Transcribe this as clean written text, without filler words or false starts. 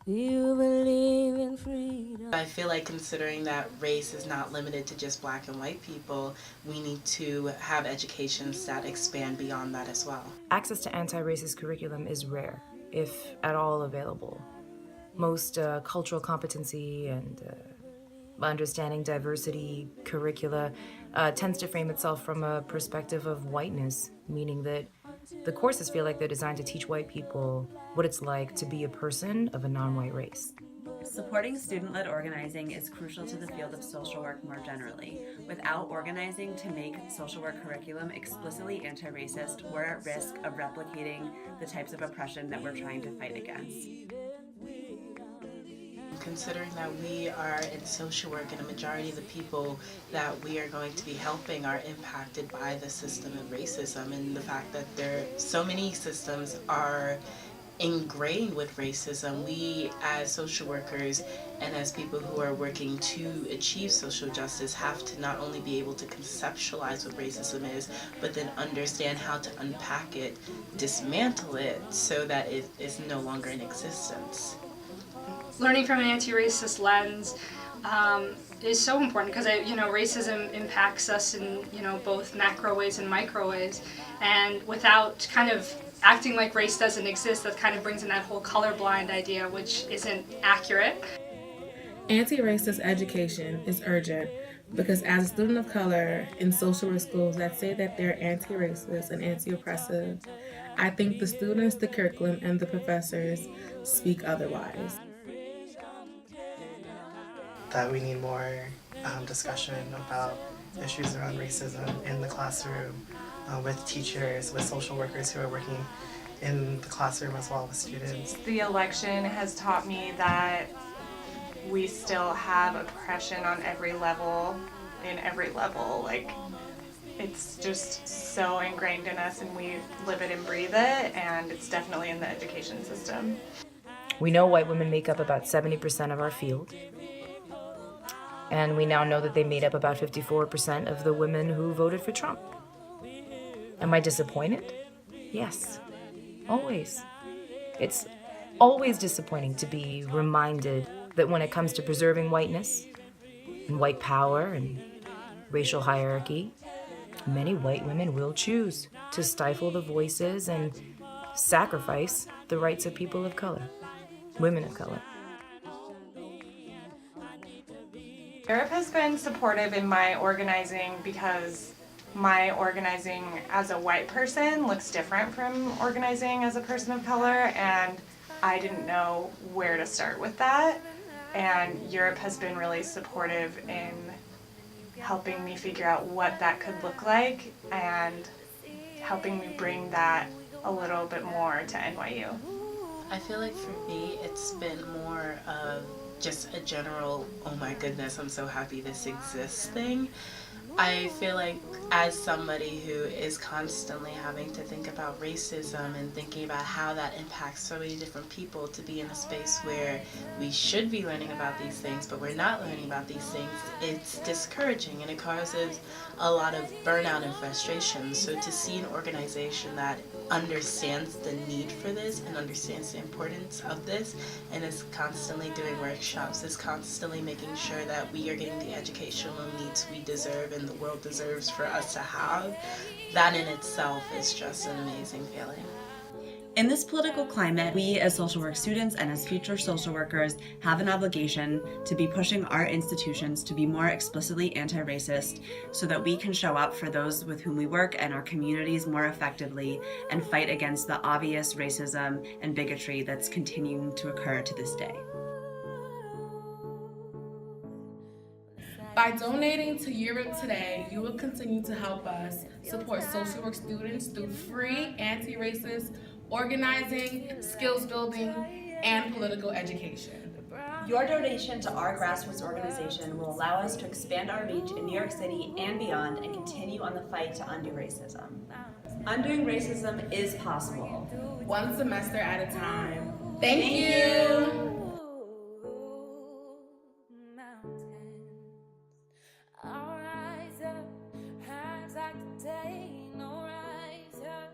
You believe in freedom. I feel like considering that race is not limited to just black and white people, we need to have educations that expand beyond that as well. Access to anti-racist curriculum is rare, if at all available. Most cultural competency and understanding diversity curricula tends to frame itself from a perspective of whiteness, meaning that the courses feel like they're designed to teach white people what it's like to be a person of a non-white race. Supporting student-led organizing is crucial to the field of social work more generally. Without organizing to make social work curriculum explicitly anti-racist, we're at risk of replicating the types of oppression that we're trying to fight against. Considering that we are in social work and a majority of the people that we are going to be helping are impacted by the system of racism, and the fact that so many systems are ingrained with racism, we as social workers and as people who are working to achieve social justice have to not only be able to conceptualize what racism is, but then understand how to unpack it, dismantle it, so that it is no longer in existence. Learning from an anti-racist lens is so important because racism impacts us in both macro ways and micro ways, and without kind of acting like race doesn't exist, that kind of brings in that whole colorblind idea, which isn't accurate. Anti-racist education is urgent because as a student of color in social work schools that say that they're anti-racist and anti-oppressive, I think the students, the curriculum, and the professors speak otherwise. That we need more discussion about issues around racism in the classroom with teachers, with social workers who are working in the classroom as well with students. The election has taught me that we still have oppression on every level, in every level. Like, it's just so ingrained in us and we live it and breathe it, and it's definitely in the education system. We know white women make up about 70% of our field. And we now know that they made up about 54% of the women who voted for Trump. Am I disappointed? Yes, always. It's always disappointing to be reminded that when it comes to preserving whiteness and white power and racial hierarchy, many white women will choose to stifle the voices and sacrifice the rights of people of color, women of color. URIP has been supportive in my organizing because my organizing as a white person looks different from organizing as a person of color, and I didn't know where to start with that. And URIP has been really supportive in helping me figure out what that could look like and helping me bring that a little bit more to NYU. I feel like for me it's been more of just a general, oh my goodness, I'm so happy this exists thing. I feel like as somebody who is constantly having to think about racism and thinking about how that impacts so many different people, to be in a space where we should be learning about these things but we're not learning about these things, it's discouraging and it causes a lot of burnout and frustration. So to see an organization that understands the need for this and understands the importance of this and is constantly doing workshops, is constantly making sure that we are getting the educational needs we deserve and the world deserves for us to have, that in itself is just an amazing feeling. In this political climate, we as social work students and as future social workers have an obligation to be pushing our institutions to be more explicitly anti-racist so that we can show up for those with whom we work and our communities more effectively and fight against the obvious racism and bigotry that's continuing to occur to this day. By donating to URIP today, you will continue to help us support social work students through free anti-racist organizing, skills building, and political education. Your donation to our grassroots organization will allow us to expand our reach in New York City and beyond and continue on the fight to undo racism. Undoing racism is possible. One semester at a time. Thank you.